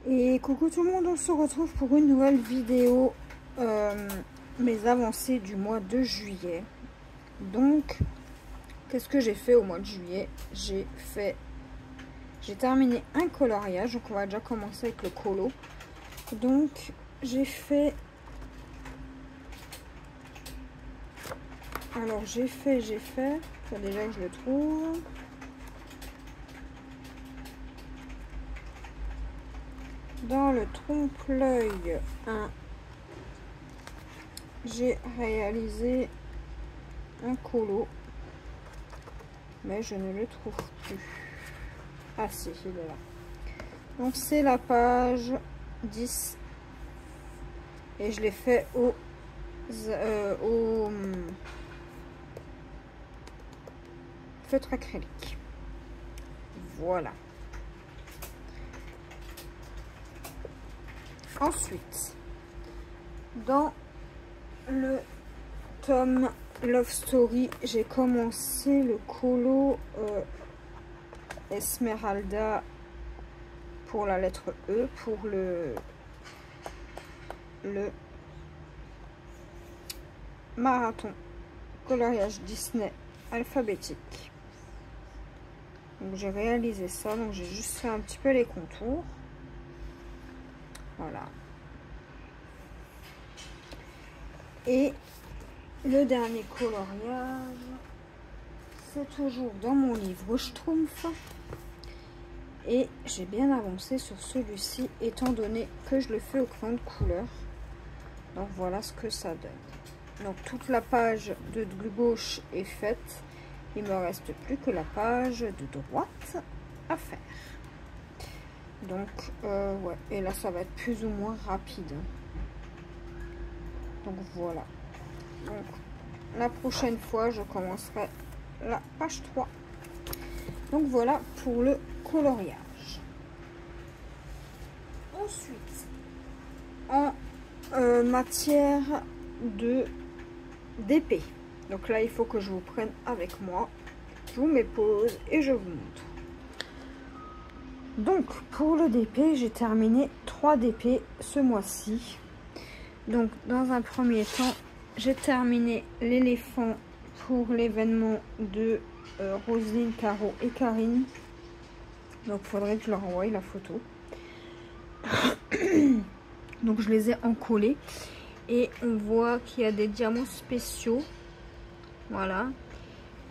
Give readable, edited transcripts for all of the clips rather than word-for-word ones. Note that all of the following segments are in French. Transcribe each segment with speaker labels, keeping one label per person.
Speaker 1: Et coucou tout le monde, on se retrouve pour une nouvelle vidéo, mes avancées du mois de juillet. Donc, qu'est-ce que j'ai fait au mois de juillet? J'ai terminé un coloriage, donc on va déjà commencer avec le colo. Donc, j'ai fait... Alors, j'ai fait... Faut déjà que je le trouve... Dans le trompe-l'œil 1, j'ai réalisé un colo, mais je ne le trouve plus. Ah si, il est là. Donc c'est la page 10 et je l'ai fait au feutre acrylique. Voilà. Ensuite, dans le tome Love Story, j'ai commencé le colo Esmeralda pour la lettre E, pour le marathon coloriage Disney alphabétique. Donc j'ai réalisé ça, donc j'ai juste fait un petit peu les contours. Voilà. Et le dernier coloriage, c'est toujours dans mon livre Schtroumpf. Et j'ai bien avancé sur celui-ci, étant donné que je le fais au crayon de couleur. Donc voilà ce que ça donne. Donc toute la page de gauche est faite. Il me reste plus que la page de droite à faire. Donc ouais, et là ça va être plus ou moins rapide. Donc voilà. Donc la prochaine fois je commencerai la page 3. Donc voilà pour le coloriage. Ensuite, en matière d'épée. Donc là il faut que je vous prenne avec moi. Je vous mets pause et je vous montre. Donc pour le DP, j'ai terminé 3 DP ce mois-ci. Donc dans un premier temps, j'ai terminé l'éléphant pour l'événement de Roselyne, Caro et Karine. Donc il faudrait que je leur envoie la photo. Donc je les ai encollés et on voit qu'il y a des diamants spéciaux. Voilà.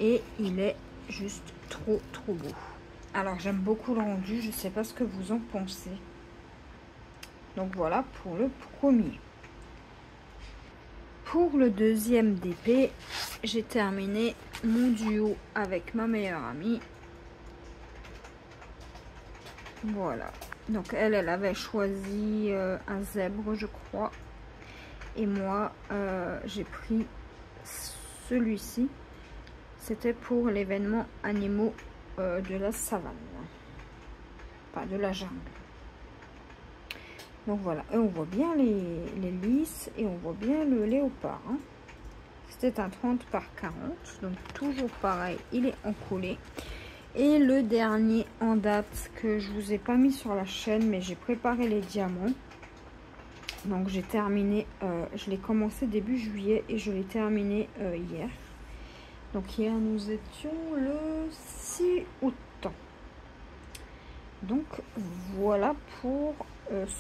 Speaker 1: Et il est juste trop beau. Alors j'aime beaucoup le rendu, je ne sais pas ce que vous en pensez. Donc voilà pour le premier. Pour le deuxième DP, j'ai terminé mon duo avec ma meilleure amie. Voilà. Donc elle avait choisi un zèbre, je crois. Et moi, j'ai pris celui-ci. C'était pour l'événement animaux de la savane. Enfin, de la jungle. Donc voilà, et on voit bien les lys et on voit bien le léopard. Hein. C'était un 30 par 40, donc toujours pareil, il est encollé. Et le dernier en date que je vous ai pas mis sur la chaîne, mais j'ai préparé les diamants. Donc j'ai terminé, je l'ai commencé début juillet et je l'ai terminé hier. Donc hier nous étions le 6 août. Donc voilà pour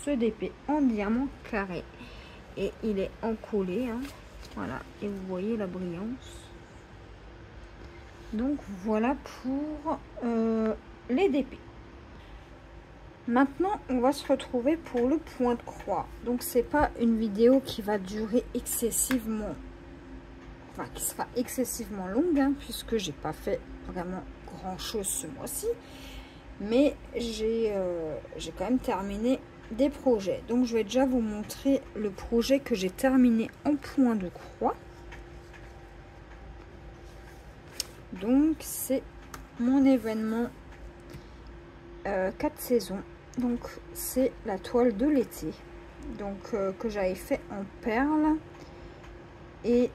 Speaker 1: ce DP en diamant carré. Et il est encollé. Hein. Voilà. Et vous voyez la brillance. Donc voilà pour les DP. Maintenant, on va se retrouver pour le point de croix. Donc c'est pas une vidéo qui va durer excessivement, enfin qui sera excessivement longue, hein, puisque j'ai pas fait vraiment grand chose ce mois-ci. Mais j'ai quand même terminé des projets. Donc je vais déjà vous montrer le projet que j'ai terminé en point de croix. Donc c'est mon événement 4 saisons. Donc c'est la toile de l'été. Donc que j'avais fait en perles et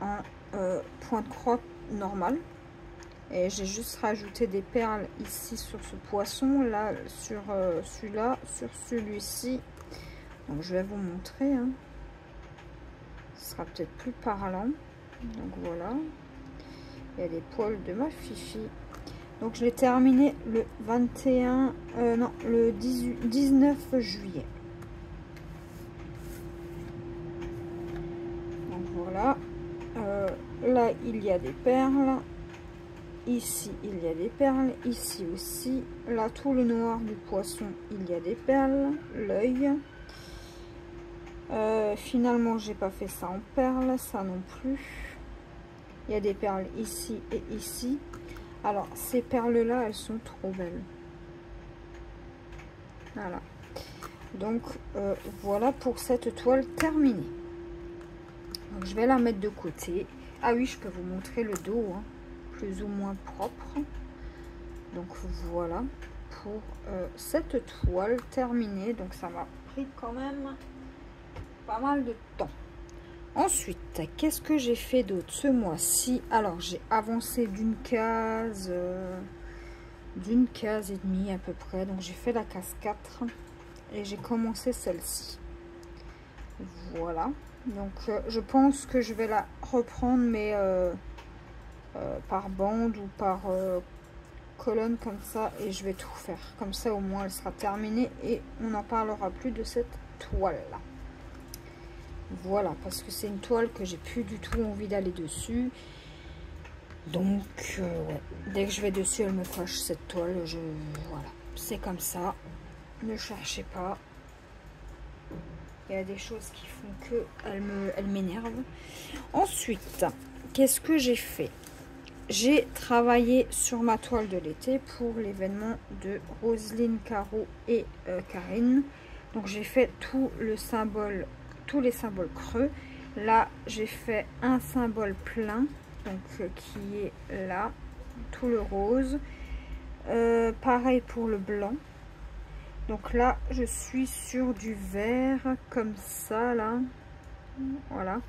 Speaker 1: en point de croix normal. Et j'ai juste rajouté des perles ici sur ce poisson, là sur celui-là, sur celui-ci. Donc je vais vous montrer, hein. Ce sera peut-être plus parlant. Donc voilà. Il y a des poils de ma fifi. Donc je l'ai terminé le 21, non, le 19 juillet. Donc voilà. Là, il y a des perles. Ici, il y a des perles. Ici aussi. Là, tout le noir du poisson, il y a des perles. L'œil. Finalement, j'ai pas fait ça en perles. Ça non plus. Il y a des perles ici et ici. Alors, ces perles-là, elles sont trop belles. Voilà. Donc, voilà pour cette toile terminée. Donc, je vais la mettre de côté. Ah oui, je peux vous montrer le dos, hein, plus ou moins propre. Donc, voilà pour cette toile terminée. Donc, ça m'a pris quand même pas mal de temps. Ensuite, qu'est-ce que j'ai fait d'autre ce mois-ci? Alors, j'ai avancé d'une case et demie à peu près. Donc, j'ai fait la case 4 et j'ai commencé celle-ci. Voilà. Donc, je pense que je vais la reprendre, mais par bande ou par colonne comme ça. Et je vais tout faire. Comme ça, au moins, elle sera terminée et on n'en parlera plus de cette toile-là. Voilà, parce que c'est une toile que j'ai plus du tout envie d'aller dessus. Donc, ouais. Dès que je vais dessus, elle me fâche cette toile. Voilà, c'est comme ça. Ne cherchez pas. Il y a des choses qui font que elle m'énerve. Ensuite, qu'est-ce que j'ai fait? J'ai travaillé sur ma toile de l'été pour l'événement de Roselyne, Caro et Karine. Donc, j'ai fait tout le symbole, tous les symboles creux. Là, j'ai fait un symbole plein, donc qui est là, tout le rose. Pareil pour le blanc. Donc là, je suis sur du vert comme ça, là. Voilà.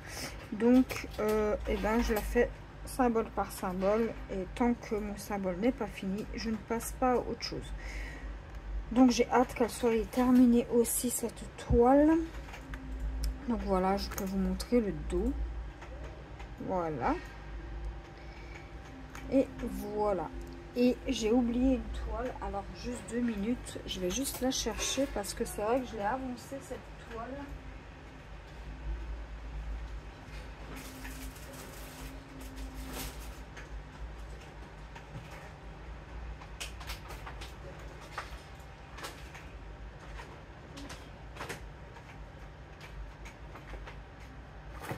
Speaker 1: Donc, eh ben, je la fais symbole par symbole. Et tant que mon symbole n'est pas fini, je ne passe pas à autre chose. Donc, j'ai hâte qu'elle soit terminée aussi, cette toile. Donc, voilà, je peux vous montrer le dos. Voilà. Et voilà. Et j'ai oublié une toile. Alors, juste 2 minutes. Je vais juste la chercher parce que c'est vrai que je l'ai avancée, cette toile.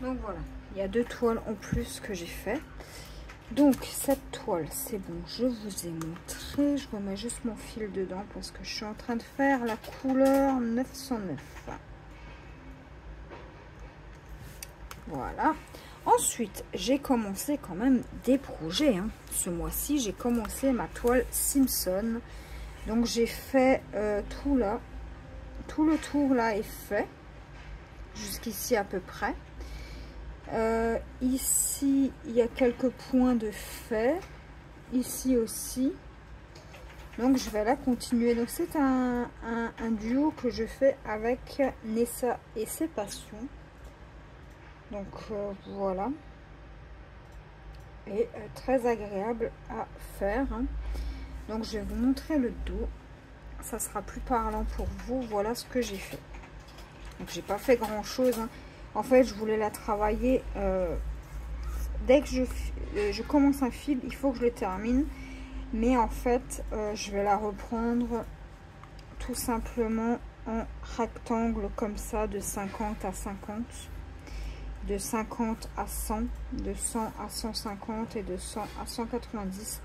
Speaker 1: Donc, voilà. Il y a 2 toiles en plus que j'ai fait. Donc, cette toile, c'est bon, je vous ai montré. Je remets juste mon fil dedans parce que je suis en train de faire la couleur 909. Voilà. Ensuite, j'ai commencé quand même des projets. Hein. Ce mois-ci, j'ai commencé ma toile Simpson. Donc, j'ai fait tout là. Tout le tour là est fait. Jusqu'ici à peu près. Ici, il y a quelques points de fait. Ici aussi. Donc, je vais la continuer. Donc, c'est un duo que je fais avec Nessa et ses passions. Donc, voilà. Et très agréable à faire. Hein. Donc, je vais vous montrer le dos. Ça sera plus parlant pour vous. Voilà ce que j'ai fait. Donc, j'ai pas fait grand-chose. Hein. En fait, je voulais la travailler. Dès que je commence un fil, il faut que je le termine. Mais en fait, je vais la reprendre tout simplement en rectangle comme ça, de 50 à 50. De 50 à 100. De 100 à 150 et de 100 à 190.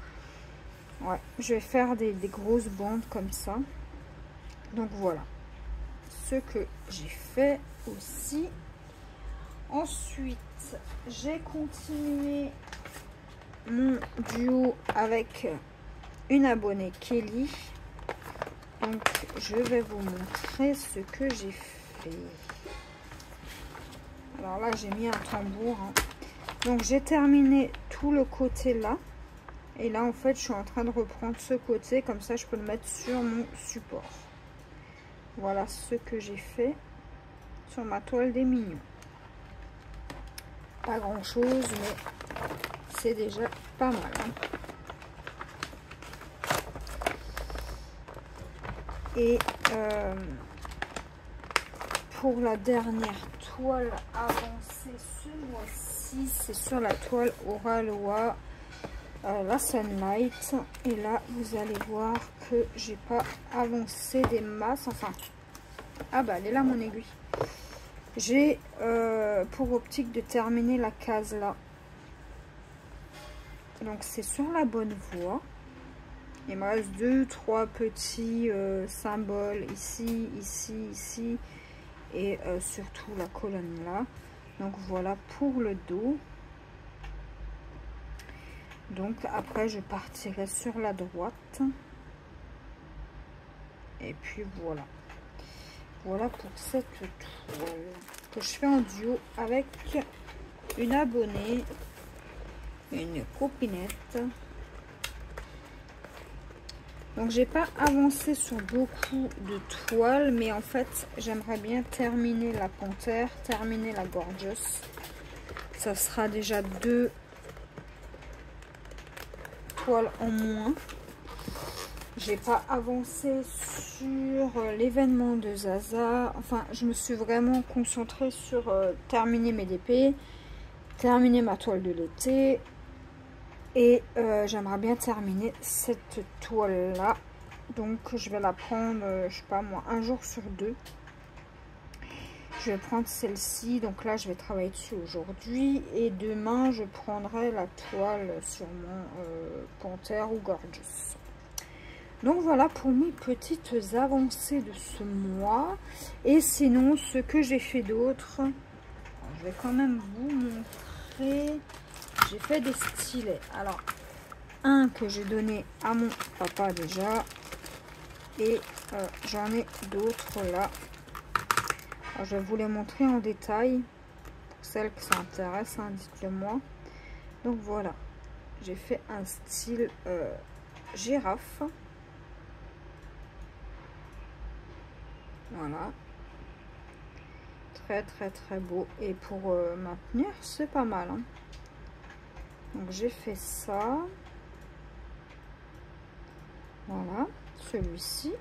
Speaker 1: Ouais, je vais faire des grosses bandes comme ça. Donc voilà. Ce que j'ai fait aussi. Ensuite, j'ai continué mon duo avec une abonnée Kelly. Donc, je vais vous montrer ce que j'ai fait. Alors là, j'ai mis un tambour. Hein. Donc, j'ai terminé tout le côté là. Et là en fait je suis en train de reprendre ce côté, comme ça je peux le mettre sur mon support. Voilà ce que j'ai fait sur ma toile des mignons. Pas grand chose, mais c'est déjà pas mal, hein. Et pour la dernière toile avancée ce mois-ci, c'est sur la toile Auraloa, la Sunlight. Et là vous allez voir que j'ai pas avancé des masses, enfin, ah bah elle est là mon aiguille. J'ai pour optique de terminer la case là, donc c'est sur la bonne voie. Il me reste 2-3 petits symboles ici, ici, ici, et surtout la colonne là. Donc voilà pour le dos. Donc après je partirai sur la droite. Et puis voilà. Voilà pour cette toile que je fais en duo avec une abonnée, une copinette. Donc j'ai pas avancé sur beaucoup de toiles, mais en fait j'aimerais bien terminer la panthère, terminer la gorgeous. Ça sera déjà 2 toiles en moins. J'ai pas avancé sur l'événement de Zaza. Enfin, je me suis vraiment concentrée sur terminer mes DP, terminer ma toile de l'été. Et j'aimerais bien terminer cette toile là. Donc je vais la prendre, je sais pas moi, un jour sur 2. Je vais prendre celle-ci. Donc là je vais travailler dessus aujourd'hui. Et demain je prendrai la toile sur mon panthère ou gorgeous. Donc voilà pour mes petites avancées de ce mois. Et sinon ce que j'ai fait d'autre, je vais quand même vous montrer. J'ai fait des stylets. Alors un que j'ai donné à mon papa déjà, et j'en ai d'autres là. Alors, je vais vous les montrer en détail pour celles que ça intéresse, hein, dites-le moi. Donc voilà, j'ai fait un style girafe. Voilà, très très très beau, et pour maintenir c'est pas mal, hein. Donc j'ai fait ça. Voilà, celui-ci.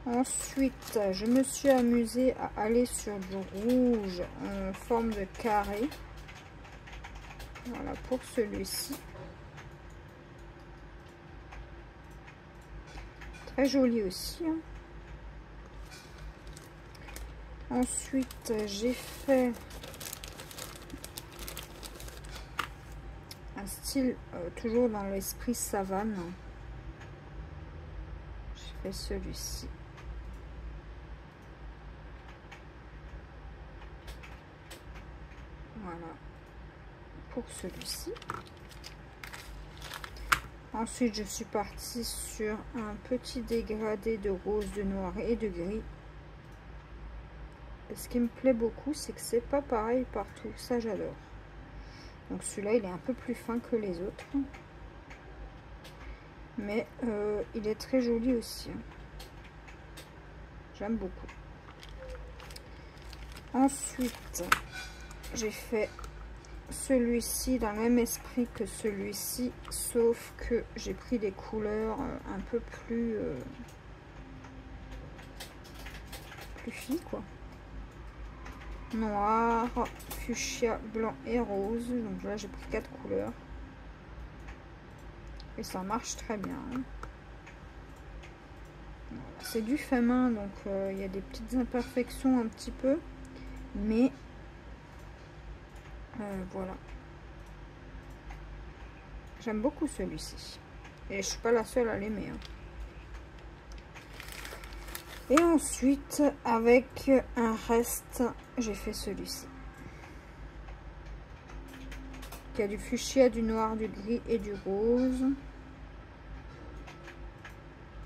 Speaker 1: Ensuite, je me suis amusée à aller sur du rouge en forme de carré. Voilà pour celui-ci. Très joli aussi, hein. Ensuite, j'ai fait un style toujours dans l'esprit savane. J'ai fait celui-ci. Voilà pour celui-ci. Ensuite je suis partie sur un petit dégradé de rose, de noir et de gris. Et ce qui me plaît beaucoup, c'est que c'est pas pareil partout, ça j'adore. Donc celui-là il est un peu plus fin que les autres, mais il est très joli aussi, hein. J'aime beaucoup. Ensuite j'ai fait celui-ci dans le même esprit que celui-ci, sauf que j'ai pris des couleurs un peu plus filles, quoi. Noir, fuchsia, blanc et rose. Donc là j'ai pris 4 couleurs et ça marche très bien, hein. Voilà. C'est du fait main, donc il y a des petites imperfections un petit peu, mais voilà, j'aime beaucoup celui-ci et je suis pas la seule à l'aimer, hein. Et ensuite avec un reste, j'ai fait celui-ci qui a du fuchsia, du noir, du gris et du rose.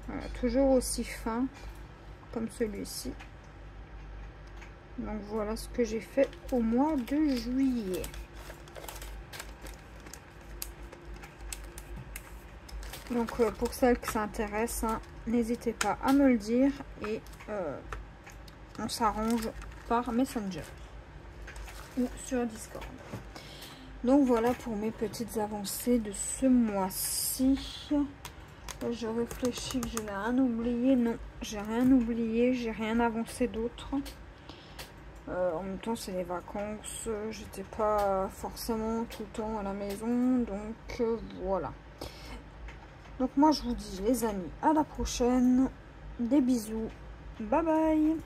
Speaker 1: Voilà, toujours aussi fin comme celui-ci. Donc voilà ce que j'ai fait au mois de juillet. Donc pour celles que ça intéresse, hein, n'hésitez pas à me le dire et on s'arrange par Messenger ou sur Discord. Donc voilà pour mes petites avancées de ce mois-ci. Je réfléchis que je n'ai rien oublié. Non, j'ai rien oublié, j'ai rien avancé d'autre. En même temps, c'est les vacances. J'étais pas forcément tout le temps à la maison. Donc voilà. Donc moi, je vous dis les amis, à la prochaine. Des bisous. Bye bye.